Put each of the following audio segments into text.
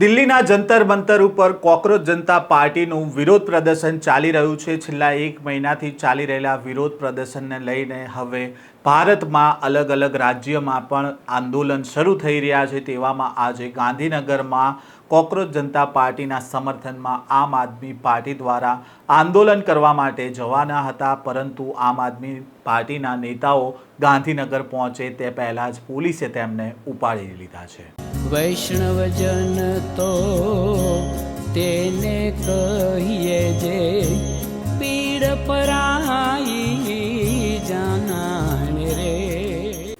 દિલ્હીના જંતર મંતર ઉપર કોકરોચ જનતા પાર્ટીનું વિરોધ પ્રદર્શન ચાલી રહ્યું છે। છેલ્લા એક મહિનાથી ચાલી રહેલા વિરોધ પ્રદર્શનને લઈને હવે ભારતમાં અલગ અલગ રાજ્યમાં પણ આંદોલન શરૂ થઈ રહ્યા છે। તેવામાં આજે ગાંધીનગરમાં કોકરોચ જનતા પાર્ટીના સમર્થનમાં આમ આદમી પાર્ટી દ્વારા આંદોલન કરવા માટે જવાના હતા, પરંતુ આમ આદમી પાર્ટીના નેતાઓ ગાંધીનગર પહોંચે તે પહેલાં જ પોલીસે તેમને ઉપાડી લીધા છે। વૈષ્ણવજન તો તેને કહીએ જે પીડ પરાઈ જાનાને રે।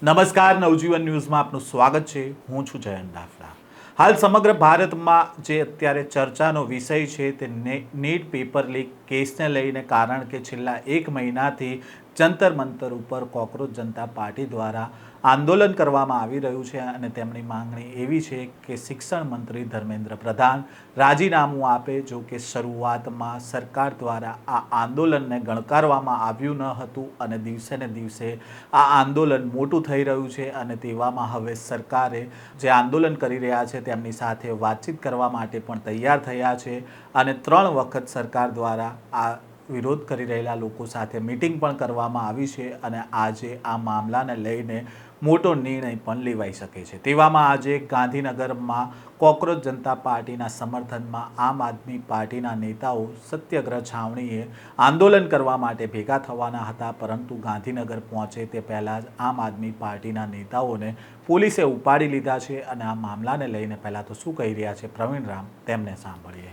નમસ્કાર, નવજીવન ન્યૂઝમાં આપનું સ્વાગત છે। હું છું જયંત દાફડા। હાલ સમગ્ર ભારતમાં જે અત્યારે ચર્ચાનો વિષય છે તે નીટ પેપર લીક કેસને લઈને, કારણ કે છેલ્લા એક મહિનાથી જંતર મંતર ઉપર કોકરોચ જનતા પાર્ટી દ્વારા આંદોલન કરવામાં આવી રહ્યું છે અને તેમની માંગણી એવી છે કે શિક્ષણ મંત્રી ધર્મેન્દ્ર પ્રધાન રાજીનામું આપે। જો કે શરૂઆતમાં સરકાર દ્વારા આ આંદોલનને ગણકારવામાં આવ્યું ન હતું અને દિવસે ને દિવસે આ આંદોલન મોટું થઈ રહ્યું છે અને તેવામાં હવે સરકારે જે આંદોલન કરી રહ્યા છે તેમની સાથે વાતચીત કરવા માટે પણ તૈયાર થયા છે અને 3 વખત સરકાર દ્વારા આ વિરોધ કરી રહેલા લોકો સાથે મીટિંગ પણ કરવામાં આવી છે અને આજે આ મામલાને લઈને મોટો નિર્ણય પણ લેવાઈ શકે છે। તેવામાં આજે ગાંધીનગરમાં કોકરોચ જનતા પાર્ટીના સમર્થનમાં આમ આદમી પાર્ટીના નેતાઓ સત્યાગ્રહ છાવણીએ આંદોલન કરવા માટે ભેગા થવાના હતા, પરંતુ ગાંધીનગર પહોંચે તે પહેલાં જ આમ આદમી પાર્ટીના નેતાઓને પોલીસે ઉપાડી લીધા છે અને આ મામલાને લઈને પહેલાં તો શું કહી રહ્યા છે પ્રવીણ રામ, તેમને સાંભળીએ।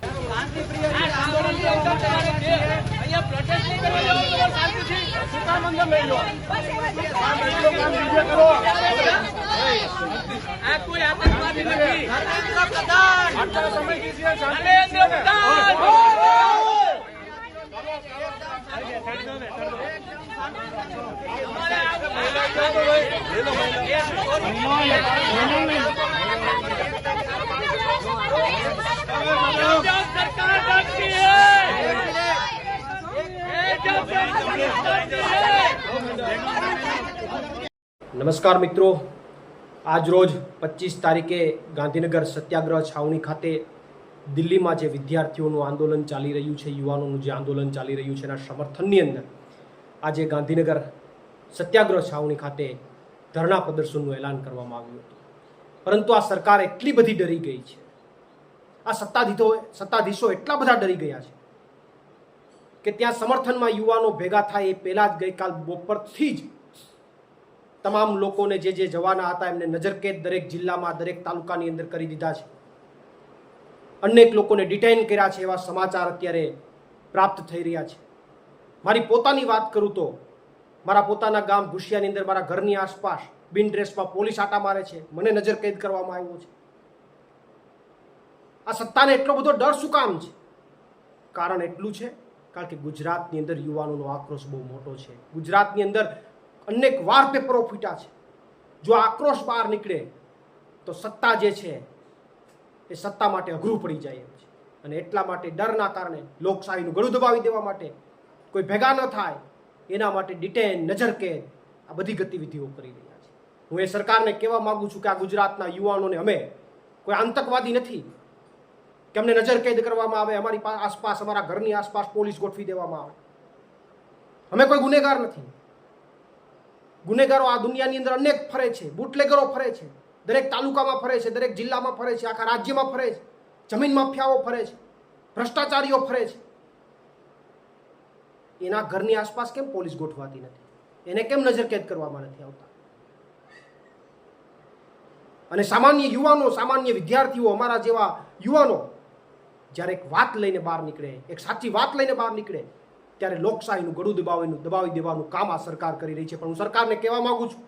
कोई आतंकवादी नहीं। धर्मेंद्र प्रधान आटला समय कीजिए। धर्मेंद्र प्रधान सरकार डरती है। નમસ્કાર મિત્રો, આજ રોજ 25 તારીખે ગાંધીનગર સત્યાગ્રહ છાવણી ખાતે દિલ્હીમાં જે વિદ્યાર્થીઓનું આંદોલન ચાલી રહ્યું છે, યુવાનોનું જે આંદોલન ચાલી રહ્યું છે એના સમર્થનની અંદર આજે ગાંધીનગર સત્યાગ્રહ છાવણી ખાતે ધરણા પ્રદર્શનનું એલાન કરવામાં આવ્યું હતું। પરંતુ આ સરકાર એટલી બધી ડરી ગઈ છે, આ સત્તાધીશો એટલા બધા ડરી ગયા છે કે ત્યાં સમર્થનમાં યુવાનો ભેગા થાય એ પહેલાં જ ગઈકાલ બપોરથી જ તમામ લોકોને જે જવાના હતા એમને નજરકેદ દરેક જિલ્લામાં, દરેક તાલુકાની અંદર કરી દીધા છે। અનેક લોકોને ડિટેઇન કર્યા છે એવા સમાચાર અત્યારે પ્રાપ્ત થઈ રહ્યા છે। મારી પોતાની વાત કરું તો મારા પોતાના ગામ ભૂસિયાની અંદર મારા ઘરની આસપાસ બિન ડ્રેસમાં પોલીસ આટા મારે છે, મને નજરકેદ કરવામાં આવ્યો છે। આ સત્તાને એટલો બધો ડર શું કામ છે? કારણ એટલું છે કારણ કે ગુજરાતની અંદર યુવાનોનો આક્રોશ બહુ મોટો છે। ગુજરાતની અંદર અનેક વાર પેપરો ફૂટ્યા છે। જો આક્રોશ બહાર નીકળે તો સત્તા જે છે એ સત્તા માટે અઘરું પડી જાય એમ છે અને એટલા માટે ડરના કારણે લોકશાહીનું ગળું દબાવી દેવા માટે, કોઈ ભેગા ન થાય એના માટે ડિટેન, નજરકેદ આ બધી ગતિવિધિઓ કરી રહ્યા છે। હું એ સરકારને કહેવા માંગુ છું કે આ ગુજરાતના યુવાનોને અમે કોઈ આતંકવાદી નથી કે અમને નજરકેદ કરવામાં આવે, અમારી આસપાસ, અમારા ઘરની આસપાસ પોલીસ ગોઠવી દેવામાં આવે। અમે કોઈ ગુનેગાર નથી। ગુનેગારો આ દુનિયાની અંદર અનેક ફરે છે, બુટલેગરો ફરે છે, દરેક તાલુકામાં ફરે છે, દરેક જિલ્લામાં ફરે છે, આખા રાજ્યમાં ફરે છે, જમીન માફિયાઓ ફરે છે, ભ્રષ્ટાચારીઓ ફરે છે। એના ઘરની આસપાસ કેમ પોલીસ ગોઠવાતી નથી? એને કેમ નજરકેદ કરવામાં નથી આવતા? અને સામાન્ય યુવાનો, સામાન્ય વિદ્યાર્થીઓ, અમારા જેવા યુવાનો જ્યારે એક વાત લઈને બહાર નીકળે, એક સાચી વાત લઈને બહાર નીકળે ત્યારે લોકશાહીનું ગળું દબાવી દેવાનું કામ આ સરકાર કરી રહી છે। પણ હું સરકારને કહેવા માંગુ છું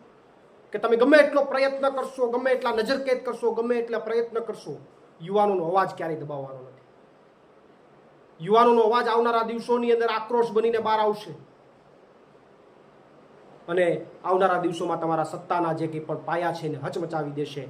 કે તમે ગમે એટલો પ્રયત્ન કરશો, ગમે એટલા નજરકેદ કરશો, ગમે એટલા પ્રયત્ન કરશો, યુવાનોનો અવાજ ક્યારેય દબાવવાનો નથી। યુવાનોનો અવાજ આવનારા દિવસોની અંદર આક્રોશ બનીને બહાર આવશે અને આવનારા દિવસોમાં તમારા સત્તાના જે કંઈ પણ પાયા છે એને હચમચાવી દેશે,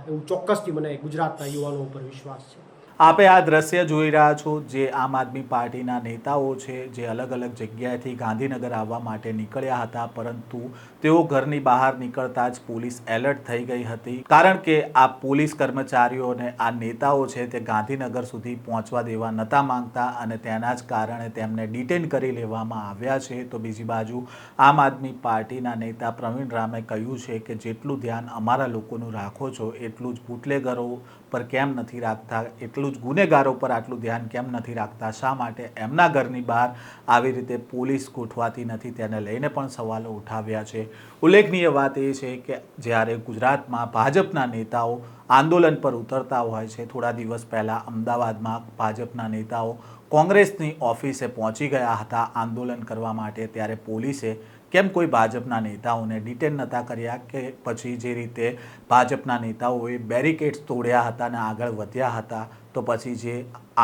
એવું ચોક્કસથી મને ગુજરાતના યુવાનો ઉપર વિશ્વાસ છે। આપે આ દ્રશ્ય જોઈ રહ્યા છો જે આમ આદમી પાર્ટીના નેતાઓ છે જે અલગ અલગ જગ્યાએથી ગાંધીનગર આવવા માટે નીકળ્યા હતા, પરંતુ તેઓ ઘરની બહાર નીકળતા જ પોલીસ એલર્ટ થઈ ગઈ હતી, કારણ કે આ પોલીસ કર્મચારીઓને આ નેતાઓ છે તે ગાંધીનગર સુધી પહોંચવા દેવા નહોતા માંગતા અને તેના જ કારણે તેમને ડિટેન કરી લેવામાં આવ્યા છે. તો બીજી બાજુ આમ આદમી પાર્ટીના નેતા પ્રવીણ રામે કહ્યું છે કે જેટલું ધ્યાન અમારા લોકોનું રાખો છો એટલું જ બુટલેગરો પર કેમ નથી રાખતા, એટલું જ ગુનેગારો પર આટલું ધ્યાન કેમ નથી રાખતા, શા માટે એમના ઘરની બહાર આવી રીતે પોલીસ ગોઠવાતી નથી, તેને લઈને પણ સવાલો ઉઠાવ્યા છે. ઉલ્લેખનીય વાત એ છે કે જ્યારે ગુજરાતમાં ભાજપના નેતાઓ આંદોલન પર ઉતરતા હોય છે, થોડા દિવસ પહેલાં અમદાવાદમાં ભાજપના નેતાઓ કોંગ્રેસની ઓફિસે પહોંચી ગયા હતા આંદોલન કરવા માટે, ત્યારે પોલીસે કેમ કોઈ ભાજપના નેતાઓને ડિટેન નહોતા કર્યા કે પછી જે રીતે ભાજપના નેતાઓએ બેરિકેડ્સ તોડ્યા હતા અને આગળ વધ્યા હતા, તો પછી જે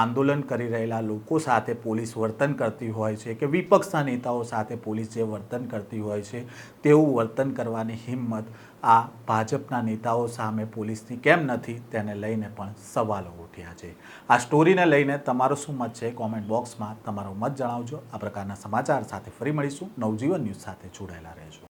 આંદોલન કરી રહેલા લોકો સાથે પોલીસ વર્તન કરતી હોય છે કે વિપક્ષના નેતાઓ સાથે પોલીસ જે વર્તન કરતી હોય છે તેવું વર્તન કરવાની હિંમત આ ભાજપના નેતાઓ સામે પોલીસની કેમ નથી, તેને લઈને પણ સવાલો ઉઠ્યા છે. આ સ્ટોરીને લઈને તમારો શું મત છે કોમેન્ટ બોક્સમાં તમારો મત જણાવજો. આ પ્રકારના સમાચાર સાથે ફરી મળીશું. નવજીવન ન્યૂઝ સાથે જોડાયેલા રહેજો.